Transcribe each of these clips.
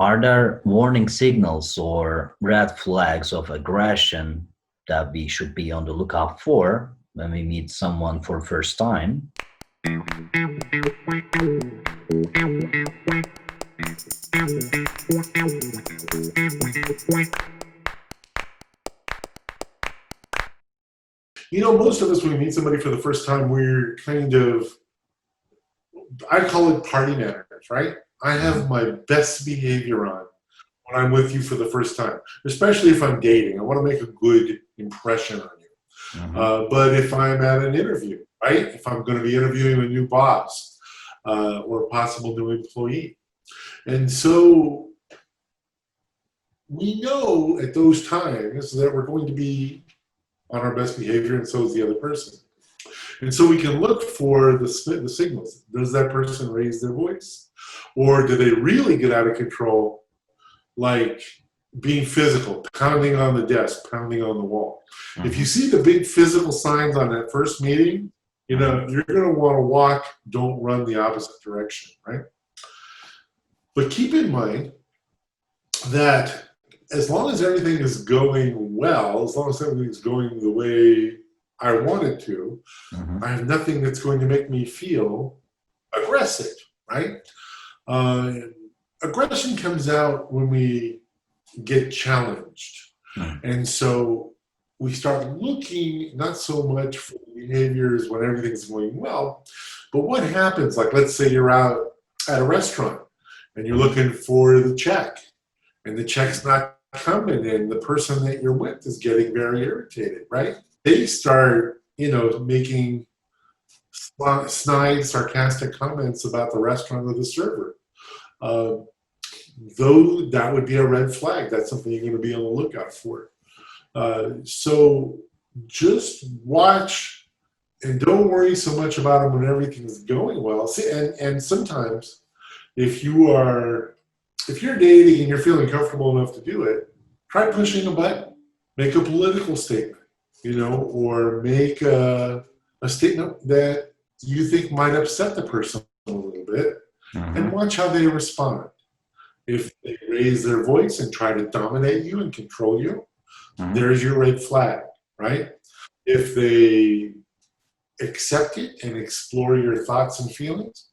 Are there warning signals or red flags of aggression that we should be on the lookout for when we meet someone for the first time? Most of us, when we meet somebody for the first time, we're kind of, I call it party manners, right? I have my best behavior on when I'm with you for the first time, especially if I'm dating. I want to make a good impression on you. But if I'm at an interview, right? If I'm going to be interviewing a new boss or a possible new employee. And so we know at those times that we're going to be on our best behavior, and so is the other person. And so we can look for the signals. Does that person raise their voice? Or do they really get out of control, like being physical, pounding on the desk, pounding on the wall? If you see the big physical signs on that first meeting, you're going to want to walk, don't run the opposite direction, right? But keep in mind that as long as everything is going well, as long as everything's going the way I want it to, I have nothing that's going to make me feel aggressive, right? Aggression comes out when we get challenged. And so we start looking not so much for behaviors when everything's going well, but what happens, like let's say you're out at a restaurant and you're looking for the check and the check's not coming and the person that you're with is getting very irritated, right? They start, making snide, sarcastic comments about the restaurant or the server. Though that would be a red flag. That's something you're going to be on the lookout for. So just watch and don't worry so much about them when everything's going well. See, and sometimes if you're dating and you're feeling comfortable enough to do it, try pushing a button. Make a political statement, or make a statement that you think might upset the person a little bit, and watch how they respond. If they raise their voice and try to dominate you and control you, there's your red flag, right? If they accept it and explore your thoughts and feelings,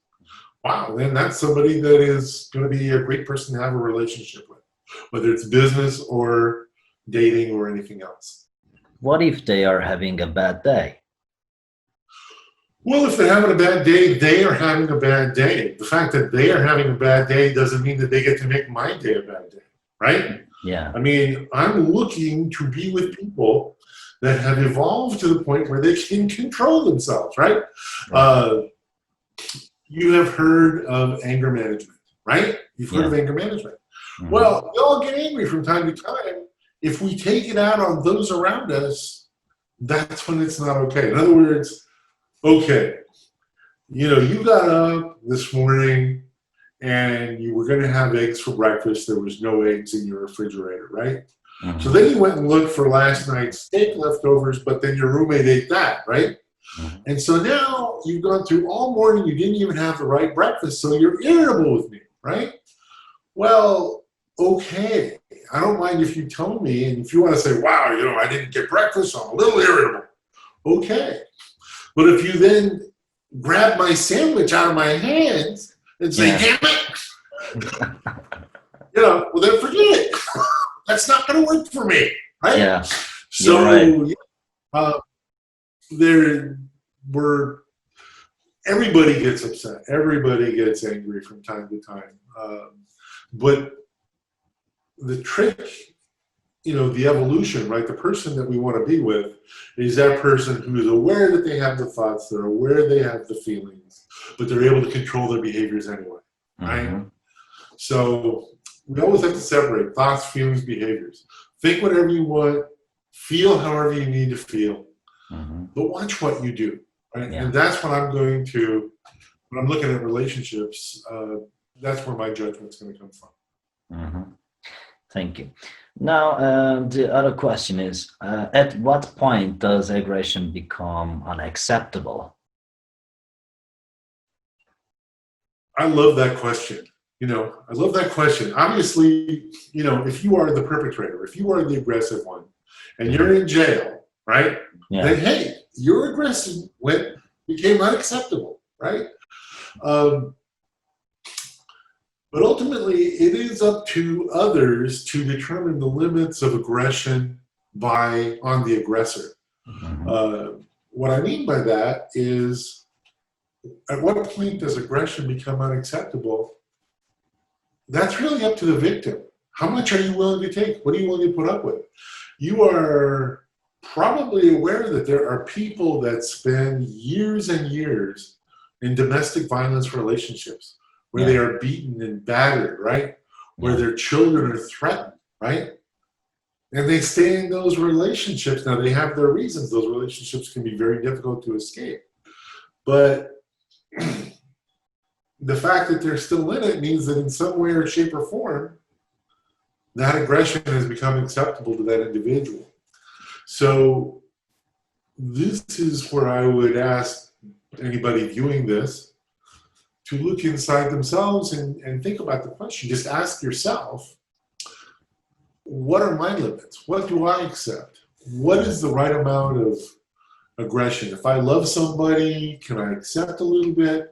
wow, then that's somebody that is going to be a great person to have a relationship with, whether it's business or dating or anything else. What if they are having a bad day? Well, if they're having a bad day, they are having a bad day. The fact that they are having a bad day doesn't mean that they get to make my day a bad day, right? Yeah. I mean, I'm looking to be with people that have evolved to the point where they can control themselves, right? You have heard of anger management, right? You've heard of anger management. Well, we all get angry from time to time. If we take it out on those around us, that's when it's not okay. In other words, okay, you got up this morning and you were going to have eggs for breakfast. There was no eggs in your refrigerator, right? So then you went and looked for last night's steak leftovers, but then your roommate ate that, right? And so now you've gone through all morning, you didn't even have the right breakfast, so you're irritable with me, right? Well, okay, I don't mind if you tell me, and if you want to say, wow, I didn't get breakfast, so I'm a little irritable. Okay. But if you then grab my sandwich out of my hands and say, damn it, well, then forget it. That's not going to work for me, right? Yeah. So Right. Everybody gets upset. Everybody gets angry from time to time. But the trick, the evolution, right? The person that we want to be with is that person who is aware that they have the thoughts, they're aware they have the feelings, but they're able to control their behaviors anyway, right? So we always have to separate thoughts, feelings, behaviors. Think whatever you want, feel however you need to feel, but watch what you do, right? And that's what when I'm looking at relationships, that's where my judgment's going to come from. Thank you. Now, the other question is, at what point does aggression become unacceptable? I love that question. I love that question. Obviously, if you are the perpetrator, if you are the aggressive one, and you're in jail, right? Yeah. Then, hey, your aggression became unacceptable, right? But ultimately, it is up to others to determine the limits of aggression on the aggressor. What I mean by that is, at what point does aggression become unacceptable? That's really up to the victim. How much are you willing to take? What are you willing to put up with? You are probably aware that there are people that spend years and years in domestic violence relationships where they are beaten and battered, right? Where their children are threatened, right? And they stay in those relationships. Now, they have their reasons. Those relationships can be very difficult to escape. But the fact that they're still in it means that in some way or shape or form, that aggression has become acceptable to that individual. So this is where I would ask anybody viewing this to look inside themselves and think about the question. Just ask yourself, what are my limits? What do I accept? What is the right amount of aggression? If I love somebody, can I accept a little bit?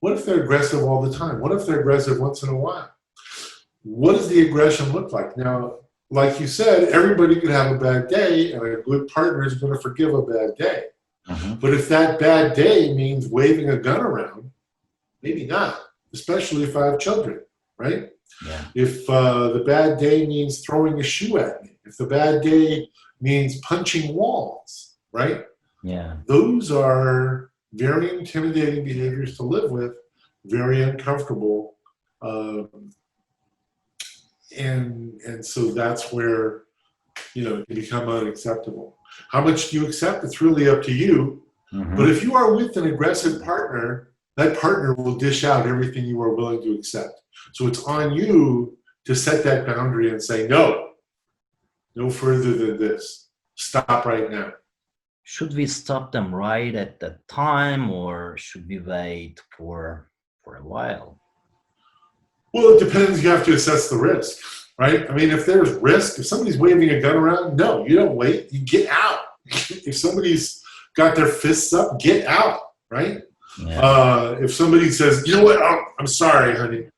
What if they're aggressive all the time? What if they're aggressive once in a while? What does the aggression look like? Now, like you said, everybody can have a bad day, and a good partner is going to forgive a bad day. But if that bad day means waving a gun around, maybe not, especially if I have children, right? Yeah. If the bad day means throwing a shoe at me, if the bad day means punching walls, right? Yeah. Those are very intimidating behaviors to live with, very uncomfortable. And so that's where, it can become unacceptable. How much do you accept? It's really up to you. But if you are with an aggressive partner, that partner will dish out everything you are willing to accept. So it's on you to set that boundary and say, no further than this. Stop right now. Should we stop them right at that time, or should we wait for a while? Well, it depends. You have to assess the risk, right? I mean, if there's risk, if somebody's waving a gun around, no, you don't wait. You get out. If somebody's got their fists up, get out, right? Yeah. If somebody says, you know what, I'm sorry, honey.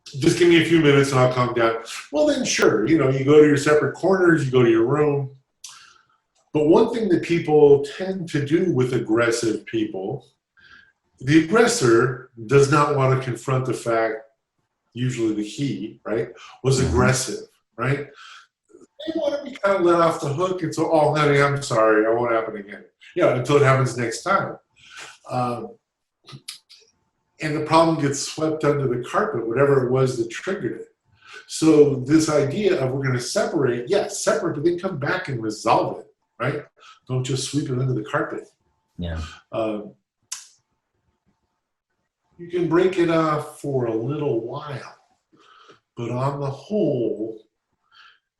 Just give me a few minutes and I'll calm down. Well, then sure, you go to your separate corners, you go to your room. But one thing that people tend to do with aggressive people, the aggressor does not want to confront the fact, usually the he, right, was aggressive, right? They want to be kind of let off the hook and so, oh, honey, I'm sorry, it won't happen again. Yeah, until it happens next time. And the problem gets swept under the carpet, whatever it was that triggered it. So this idea of we're going to separate, yes, separate, but then come back and resolve it, right? Don't just sweep it under the carpet. Yeah. You can break it off for a little while, but on the whole,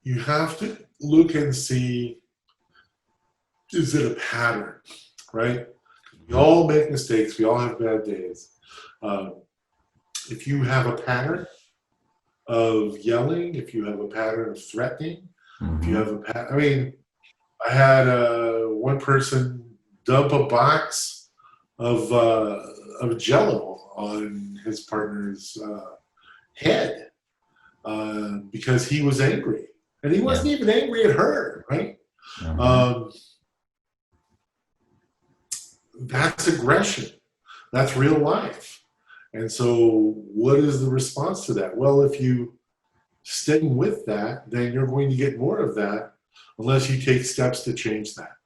you have to look and see, is it a pattern, right? We all make mistakes. We all have bad days. If you have a pattern of yelling, if you have a pattern of threatening, if you have a pattern, I had one person dump a box of Jell-O on his partner's head because he was angry, and he wasn't even angry at her, right? That's aggression. That's real life. And so what is the response to that? Well, if you stay with that, then you're going to get more of that unless you take steps to change that.